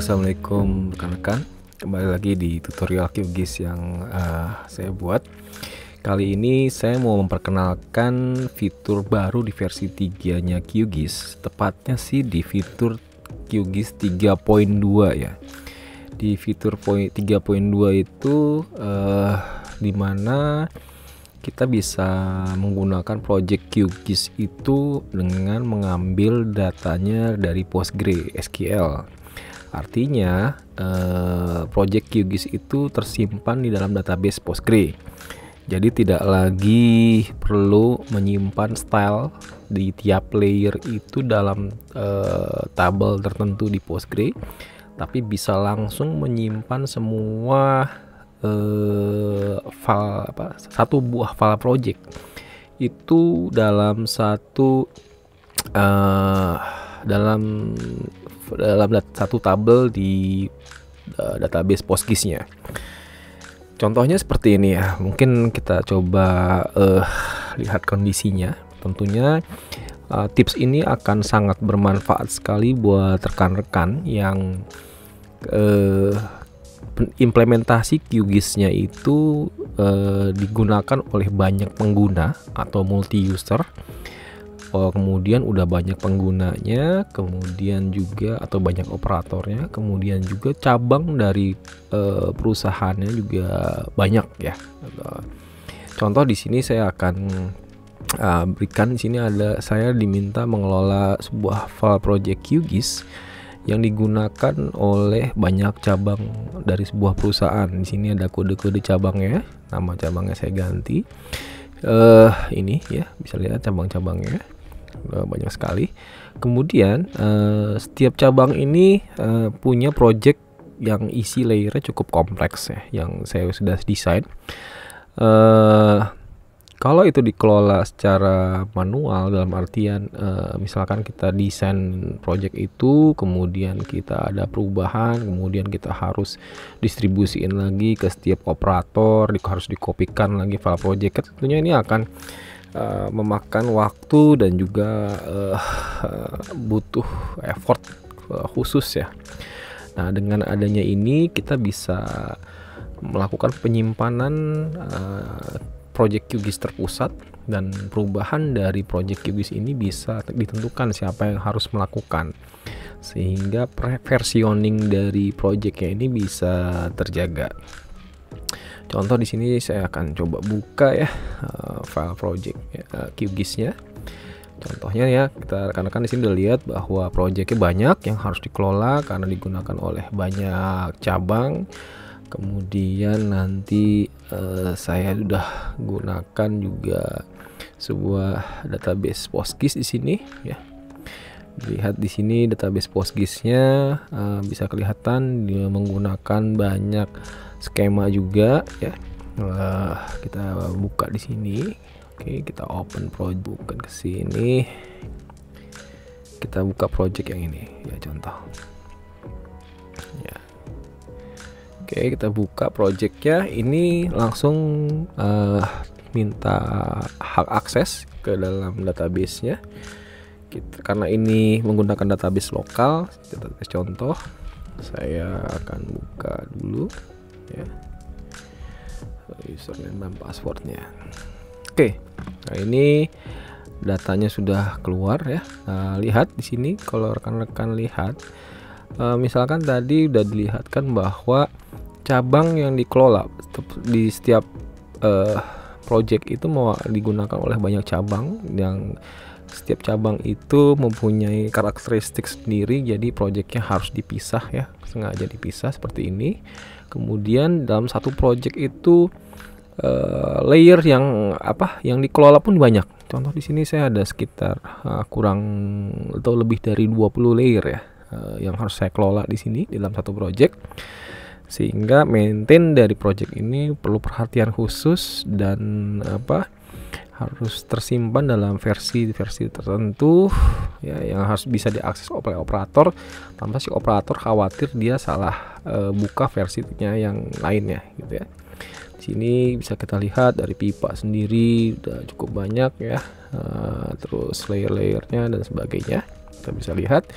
Assalamualaikum rekan-rekan, kembali lagi di tutorial QGIS yang saya buat. Kali ini saya mau memperkenalkan fitur baru di versi 3 nya QGIS, tepatnya sih di fitur QGIS 3.2 ya. Di fitur 3.2 itu dimana kita bisa menggunakan project QGIS itu dengan mengambil datanya dari PostgreSQL. Artinya project QGIS itu tersimpan di dalam database Postgre. Jadi tidak lagi perlu menyimpan style di tiap layer itu dalam tabel tertentu di Postgre, tapi bisa langsung menyimpan semua satu buah file project itu dalam satu tabel di database PostGIS-nya. Contohnya seperti ini ya. Mungkin kita coba lihat kondisinya. Tentunya tips ini akan sangat bermanfaat sekali buat rekan-rekan yang implementasi QGIS-nya itu digunakan oleh banyak pengguna atau multi user. Kemudian udah banyak penggunanya, kemudian juga atau banyak operatornya, kemudian juga cabang dari perusahaannya juga banyak ya. Contoh di sini saya akan berikan, di sini saya diminta mengelola sebuah file project QGIS yang digunakan oleh banyak cabang dari sebuah perusahaan. Di sini ada kode-kode cabangnya, nama cabangnya saya ganti. Ini ya, bisa lihat cabang-cabangnya banyak sekali. Kemudian setiap cabang ini punya project yang isi layernya cukup kompleks ya, yang saya sudah desain. Kalau itu dikelola secara manual, dalam artian misalkan kita desain project itu, kemudian kita ada perubahan, kemudian kita harus distribusiin lagi ke setiap operator, harus dikopikan lagi file project, tentunya ini akan memakan waktu dan juga butuh effort khusus ya. Nah, dengan adanya ini kita bisa melakukan penyimpanan project QGIS terpusat, dan perubahan dari project QGIS ini bisa ditentukan siapa yang harus melakukan, sehingga versioning dari projectnya ini bisa terjaga. Contoh di sini saya akan coba buka ya file project QGIS-nya. Contohnya ya, kita rekan-rekan di sini udah lihat bahwa projectnya banyak yang harus dikelola karena digunakan oleh banyak cabang. Kemudian nanti saya sudah gunakan juga sebuah database PostGIS di sini ya. Lihat di sini database PostGIS-nya bisa kelihatan dia menggunakan banyak skema juga ya. Kita buka di sini. Oke, kita open project, bukan ke sini. Kita buka project yang ini ya, contoh. Ya. Oke, kita buka projectnya. Ini langsung minta hak akses ke dalam database-nya. Karena ini menggunakan database lokal, database contoh, saya akan buka dulu ya, username dan passwordnya. Oke, nah ini datanya sudah keluar ya. Nah, lihat di sini, kalau rekan-rekan lihat, misalkan tadi udah dilihatkan bahwa cabang yang dikelola di setiap project itu mau digunakan oleh banyak cabang, yang setiap cabang itu mempunyai karakteristik sendiri, jadi projectnya harus dipisah ya, sengaja dipisah seperti ini. Kemudian dalam satu project itu layer yang dikelola pun banyak. Contoh di sini saya ada sekitar kurang atau lebih dari 20 layer ya yang harus saya kelola di sini dalam satu project, sehingga maintain dari project ini perlu perhatian khusus dan harus tersimpan dalam versi-versi tertentu ya, yang harus bisa diakses oleh operator tanpa si operator khawatir dia salah buka versinya yang lainnya gitu ya. Di sini bisa kita lihat dari pipa sendiri udah cukup banyak ya, terus layer-layernya dan sebagainya kita bisa lihat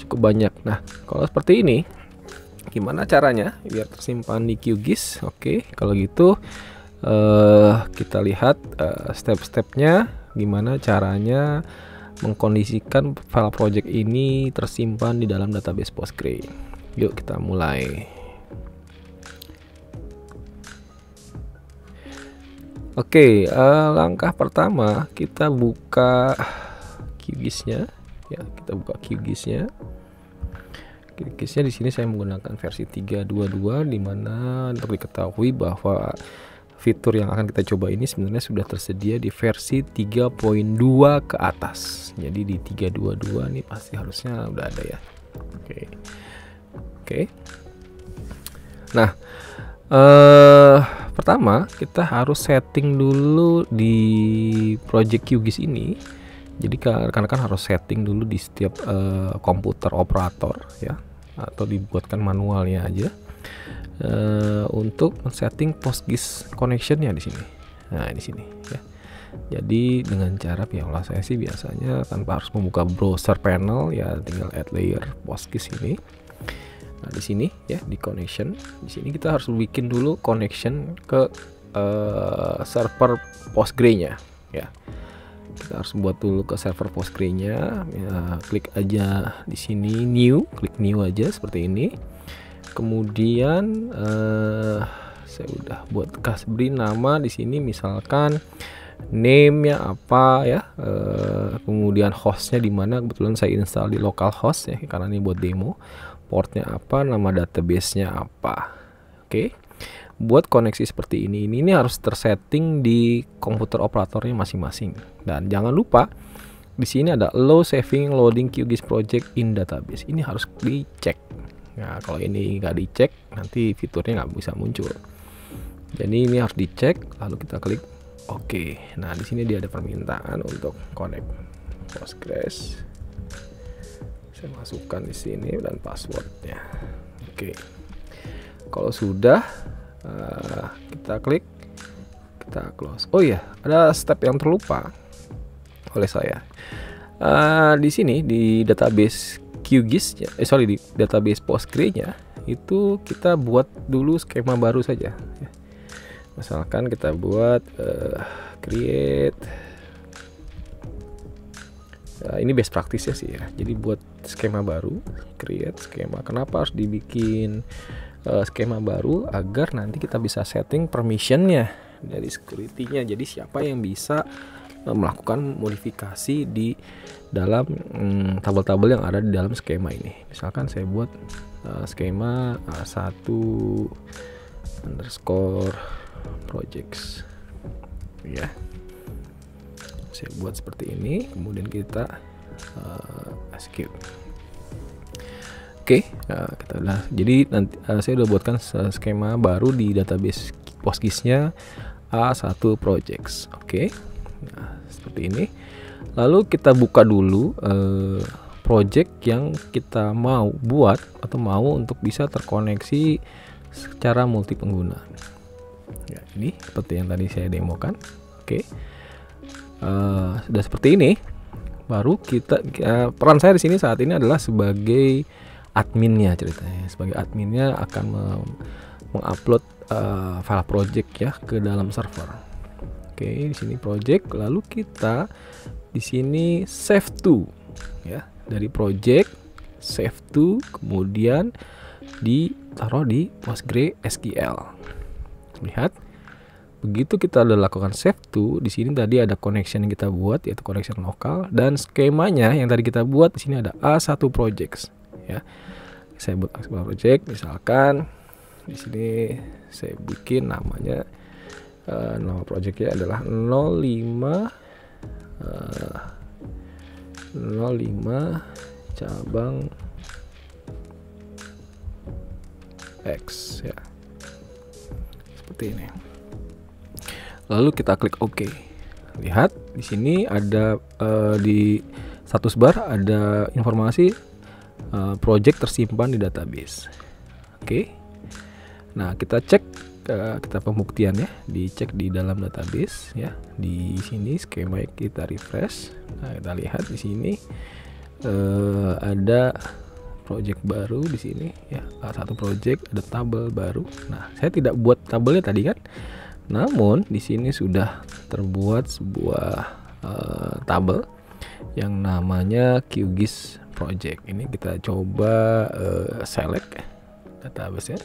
cukup banyak. Nah, kalau seperti ini Gimana caranya biar tersimpan di QGIS? Oke, kalau gitu kita lihat step-stepnya gimana caranya mengkondisikan file project ini tersimpan di dalam database Postgre. Yuk kita mulai. Oke, langkah pertama kita buka QGIS-nya ya, kita buka QGIS-nya. QGIS-nya di sini saya menggunakan versi 3.2.2, di mana untuk diketahui bahwa fitur yang akan kita coba ini sebenarnya sudah tersedia di versi 3.2 ke atas. Jadi di 3.2.2 nih pasti harusnya udah ada ya. Oke. Nah, pertama kita harus setting dulu di project QGIS ini. Jadi rekan-rekan harus setting dulu di setiap komputer operator ya, atau dibuatkan manualnya aja untuk setting PostGIS connectionnya di sini. Nah di sini ya. Jadi dengan cara saya sih biasanya tanpa harus membuka browser panel ya, tinggal add layer PostGIS ini. Nah di sini ya, di connection di sini kita harus bikin dulu connection ke server Postgre-nya ya. Kita harus buat dulu ke server Postgre-nya ya, klik aja di sini new, klik new aja seperti ini. Kemudian saya udah beri nama di sini, misalkan name-nya apa ya, kemudian hostnya di mana, kebetulan saya install di localhost ya karena ini buat demo. Portnya apa, nama database-nya apa. Oke. Buat koneksi seperti ini harus tersetting di komputer operatornya masing-masing. Dan jangan lupa di sini ada allow saving loading QGIS project in database. Ini harus dicek. Nah, kalau ini nggak dicek nanti fiturnya nggak bisa muncul. Jadi ini harus dicek, lalu kita klik oke. Nah, di sini dia ada permintaan untuk connect Postgres. Saya masukkan di sini dan passwordnya. Oke. Kalau sudah kita klik, kita close. Oh iya, ada step yang terlupa oleh saya. Di sini di database QGIS-nya, di database Postgre-nya itu kita buat dulu skema baru saja. Misalkan kita buat create. Ini best practice ya sih ya. Jadi buat skema baru, create skema. Kenapa harus dibikin skema baru? Agar nanti kita bisa setting permissionnya dari security-nya. Jadi siapa yang bisa melakukan modifikasi di dalam tabel-tabel yang ada di dalam skema ini. Misalkan saya buat skema A1 underscore projects ya. Saya buat seperti ini, kemudian kita execute. Oke, kita udah. Jadi nanti saya udah buatkan skema baru di database PostGIS-nya A1 projects. Oke. Nah, seperti ini. Lalu kita buka dulu project yang kita mau buat atau mau untuk bisa terkoneksi secara multi pengguna. Ya, ini seperti yang tadi saya demokan. Oke. Sudah seperti ini. Baru kita peran saya di sini saat ini adalah sebagai adminnya ceritanya. Sebagai adminnya akan mengupload file project ya ke dalam server. Oke, di sini project, lalu kita di sini save to ya, dari project save to, kemudian ditaruh di Postgre SQL. Lihat, begitu kita udah lakukan save to, di sini tadi ada connection yang kita buat yaitu connection lokal, dan skemanya yang tadi kita buat di sini ada A1 projects ya. Saya buat A1 project, misalkan di sini saya bikin namanya nama projectnya adalah 05 cabang X ya, seperti ini. Lalu kita klik OK. Lihat di sini ada di status bar ada informasi project tersimpan di database. Oke. Nah, kita cek kita pembuktiannya, dicek di dalam database ya. Di sini skema kita refresh. Nah, kita lihat di sini ada project baru di sini ya, satu project, ada tabel baru. Nah, saya tidak buat tabelnya tadi kan, namun di sini sudah terbuat sebuah tabel yang namanya QGIS project. Ini kita coba select database-nya.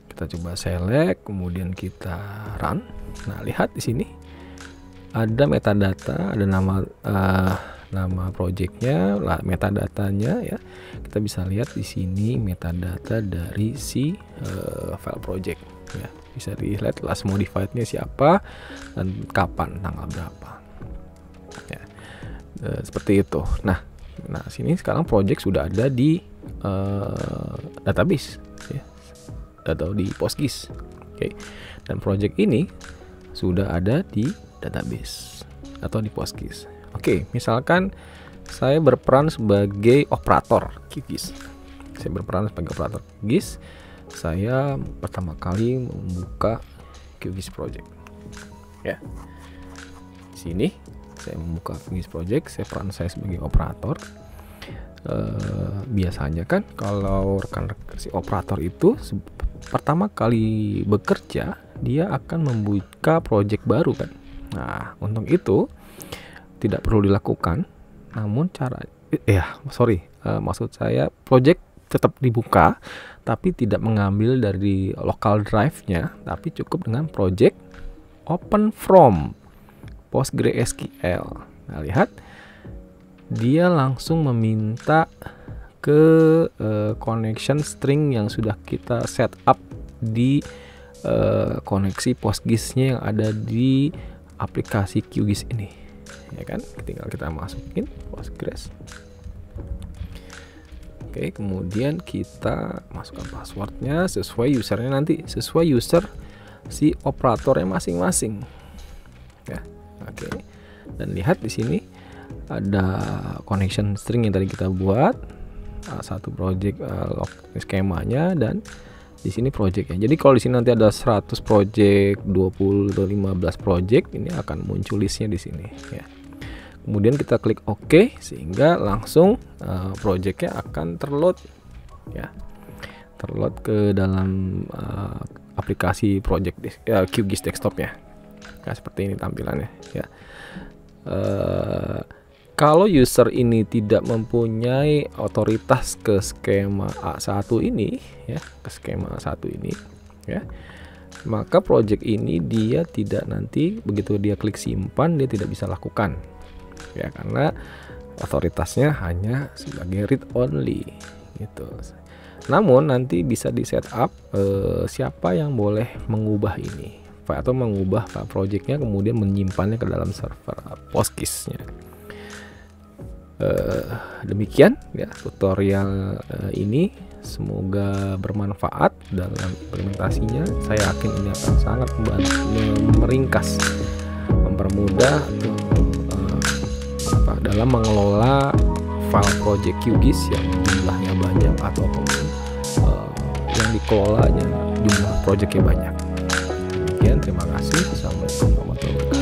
Kita coba select, kemudian kita run. Nah, lihat di sini ada metadata, ada nama projectnya, metadatanya ya. Kita bisa lihat di sini metadata dari si file project ya. Bisa dilihat last modified-nya siapa dan kapan, tanggal berapa ya. Seperti itu. Nah sini sekarang project sudah ada di database ya, atau di PostGIS. Oke. Dan project ini sudah ada di database atau di PostGIS. Oke, misalkan saya berperan sebagai operator QGIS. Saya berperan sebagai operator QGIS. Saya pertama kali membuka QGIS project. Ya. Di sini saya membuka QGIS project, peran saya sebagai operator. Biasanya kan kalau rekan-rekan si operator itu pertama kali bekerja, dia akan membuka project baru kan. Nah, untuk itu tidak perlu dilakukan, namun maksud saya project tetap dibuka tapi tidak mengambil dari local drive-nya, tapi cukup dengan project open from PostgreSQL. Nah, lihat dia langsung meminta ke connection string yang sudah kita set up di koneksi PostGIS-nya yang ada di aplikasi QGIS ini, ya kan? Tinggal kita masukin Postgres. Oke, kemudian kita masukkan passwordnya sesuai usernya, nanti sesuai user si operatornya masing-masing. Ya, oke. Dan lihat di sini ada connection string yang tadi kita buat, satu project skemanya, dan di sini projectnya. Jadi kalau di sini nanti ada 100 project, 20 atau 15 project, ini akan muncul listnya di sini. Ya. Kemudian kita klik OK sehingga langsung projectnya akan terload ya, terload ke dalam aplikasi project QGIS desktopnya. Nah, seperti ini tampilannya ya. Kalau user ini tidak mempunyai otoritas ke skema A1 ini ya, ke skema A1 ini ya, maka project ini dia tidak, nanti begitu dia klik simpan dia tidak bisa lakukan ya, karena otoritasnya hanya sebagai read only gitu. Namun nanti bisa di setup siapa yang boleh mengubah ini atau mengubah projectnya, kemudian menyimpannya ke dalam server PostGIS-nya. Demikian ya tutorial ini, semoga bermanfaat dalam implementasinya. Saya yakin ini akan sangat meringkas, mempermudah dalam mengelola file project QGIS yang jumlahnya banyak ataupun yang dikelolanya jumlah projectnya banyak. Demikian, terima kasih. Assalamualaikum warahmatullahi wabarakatuh.